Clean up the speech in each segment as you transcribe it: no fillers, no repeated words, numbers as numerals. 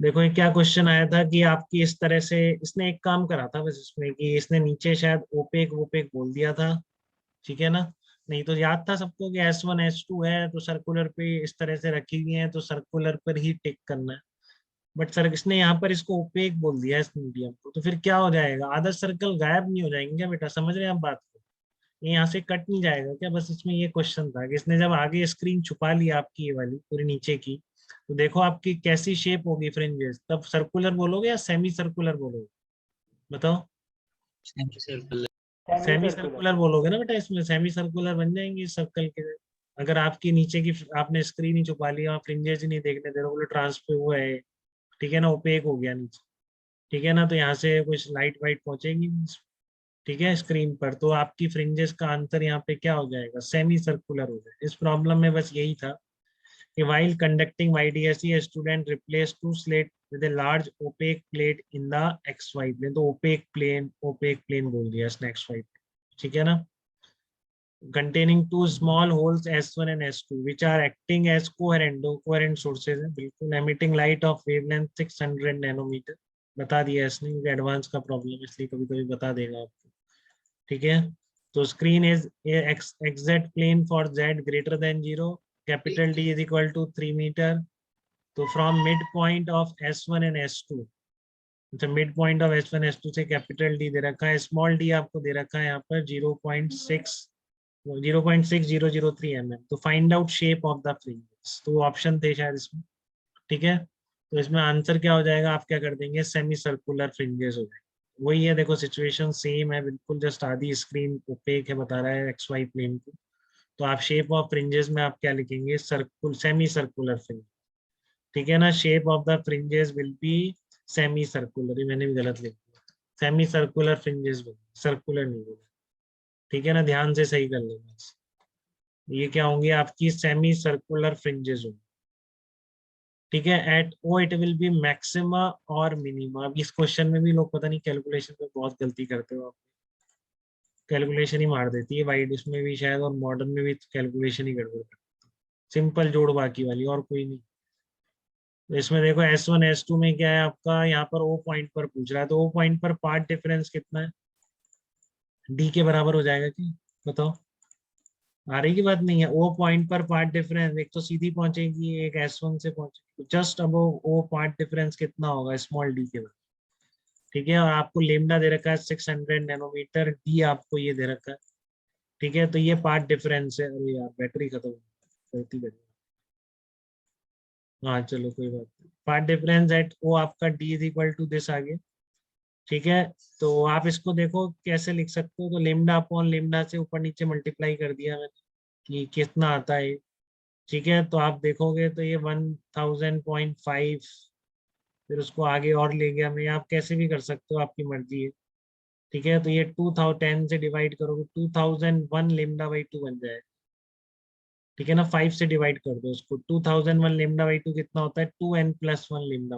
देखो ये क्या क्वेश्चन आया था कि आपकी इस तरह से, इसने एक काम करा था बस इसमें कि इसने नीचे शायद ओपेक वोपेक बोल दिया था, ठीक है ना। नहीं तो याद था सबको कि S1 S2 है तो सर्कुलर पे इस तरह से रखी हुई है तो सर्कुलर पर ही टिक करना है। बट सर इसने यहाँ पर इसको ओपेक बोल दिया इस मीडियम को, तो फिर क्या हो जाएगा, आधा सर्कल गायब नहीं हो जाएंगे क्या बेटा, समझ रहे हैं आप बात को। ये यहाँ से कट नहीं जाएगा क्या, बस इसमें ये क्वेश्चन था कि इसने जब आगे स्क्रीन छुपा ली आपकी ये वाली पूरी नीचे की, तो देखो आपकी कैसी शेप होगी फ्रिंजेस, तब सर्कुलर बोलोगे या सेमी सर्कुलर बोलोगे, बताओ। Semi circular. Semi semi circular. Circular बोलोगे ना बेटा, इसमें सेमी सर्कुलर बन जाएंगे सर्कल के। अगर आपकी नीचे की आपने स्क्रीन ही छुपा लिया, फ्रिंजेस ही नहीं देखने दे रहे, बोले ट्रांसपे वो है, ठीक है ना, ओपेक हो गया नीचे, ठीक है ना, तो यहाँ से कुछ लाइट वाइट पहुंचेगी नहीं, ठीक है, स्क्रीन पर, तो आपकी फ्रिंजेस का आंसर यहाँ पे क्या हो जाएगा, सेमी सर्कुलर हो जाएगा। इस प्रॉब्लम में बस यही था कि while conducting YDSE, a student replaced two slate with a large opaque plate in the XY plane। तो opaque plane बोल दिया इसने XY plane, ठीक है ना। containing two small holes S1 and S2 which are acting as coherent sources है बिल्कुल, emitting light of wavelength 600 nanometre. बता दिया इसने, क्योंकि एडवांस का प्रॉब्लम इसलिए कभी कभी बता देगा आपको, ठीक है। तो screen is exact plane for Z greater than 0, capital D is equal to 3 metre. तो from mid point of S1 and S2, अच्छा mid point of S1 S2 से कैपिटल D दे रखा है, स्मॉल d आपको दे रखा है यहाँ पर 0.6003 mm। तो find out shape of the fringes, तो ऑप्शन थे शायद इसमें, ठीक है। तो इसमें आंसर क्या हो जाएगा, आप क्या कर देंगे, सेमी सर्कुलर फ्रिंजेस हो जाएंगे। वही है, देखो सिचुएशन सेम है बिल्कुल, जस्ट आधी स्क्रीन ओपेक है बता रहा है XY प्लेन को। तो आप शेप ऑफ फ्रिंजेस में आप क्या लिखेंगे, सर्कुल सेमी सर्कुलर फ्रिंज, ठीक है ना। Shape of the fringes will be semi circular, ये मैंने भी गलत लिख दिया, सेमी सर्कुलर फ्रिंजेस सर्कुलर नहीं बोला, ठीक है ना, ध्यान से सही कर लेना। ये क्या होंगी, आपकी सेमी सर्कुलर फ्रिंजेस होंगी, ठीक है। At O it will be maxima और मिनिमा। अब इस क्वेश्चन में भी लोग पता नहीं कैलकुलेशन में बहुत गलती करते हो आप, कैलकुलेशन ही मार देती है वाइड इसमें भी शायद, और मॉडर्न में भी कैलकुलेशन ही गड़बड़ करती है, सिंपल जोड़ बाकी वाली और कोई नहीं। तो इसमें देखो S1 S2 में क्या है आपका, यहाँ पर ओ पॉइंट पर पूछ रहा है, तो ओ पॉइंट पर पार्ट डिफरेंस कितना है, डी के बराबर हो जाएगा कि, बताओ। आ रही की बात नहीं है, ओ पॉइंट पर पार्ट डिफरेंस एक तो सीधी पहुंचेगी, एक S1 से पहुंचेगी, जस्ट अब ओ पार्ट डिफरेंस कितना होगा स्मॉल डी के बाद, ठीक है। और आपको लेमडा दे रखा है 600 नैनोमीटर, डी आपको ये दे रखा है, ठीक है। तो ये पार्ट डिफरेंस है। अरे यार बैटरी खत्म हो गई, गलती करी, हाँ चलो कोई बात नहीं। पार्ट डिफरेंस एट ओ आपका D is equal to this आ गया, ठीक है। तो आप इसको देखो कैसे लिख सकते हो, तो लेमडा अपॉन लेमडा से ऊपर नीचे मल्टीप्लाई कर दिया मैंने कि कितना आता है, ठीक है। तो आप देखोगे तो ये 1000.5, फिर उसको आगे और ले गया मैं, आप कैसे भी कर सकते हो, आपकी मर्जी है, ठीक है। तो ये 2010 से डिवाइड करोगे 2001 लेमडा बाई 2 बन जाएगा, ठीक है ना। 5 से डिवाइड कर दो उसको, 2001 लेमडा बाई 2 कितना होता है, 2n+1 लेमडा,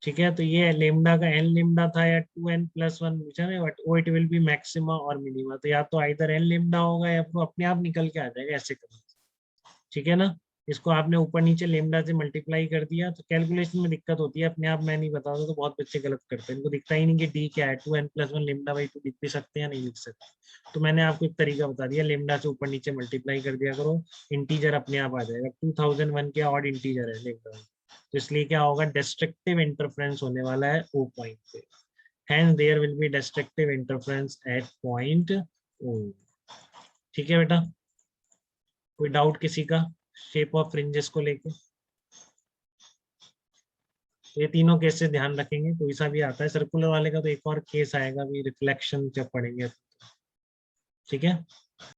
ठीक है। तो ये लेमडा का एन लेमडा था या 2n+1 पूछा ना, but O it will be maxima और मिनिमा, तो या तो आइदर एन लेमडा होगा या फिर अपने आप निकल के आ जाएगा, ऐसे करना, ठीक है ना। इसको आपने ऊपर नीचे लेमडा से मल्टीप्लाई कर दिया, तो कैलकुलेशन में दिक्कत होती है, अपने आप मैं नहीं बताऊंगा तो बहुत बच्चे गलत करते हैं, इनको दिखता ही नहीं कि डी क्या है, 2n+1 लेमडा बाई 2 लिख भी सकते हैं या नहीं लिख सकते। तो मैंने आपको एक तरीका बता दिया, लेमडा से ऊपर नीचे मल्टीप्लाई कर दिया करो, इंटीजर अपने आप आ जाएगा। 2001 क्या ऑड इंटीजर है लेमडा, तो इसलिए क्या होगा, डिस्ट्रक्टिव इंटरफ्रेंस होने वाला है ओ पॉइंट पे, hence there will be destructive interference at point O, ठीक है बेटा। कोई डाउट किसी का शेप ऑफ फ्रिंजेस को लेके, ये तीनों केसेस ध्यान रखेंगे, कोई सा भी आता है सर्कुलर वाले का तो एक और केस आएगा भी, रिफ्लेक्शन जब पढ़ेंगे, ठीक है।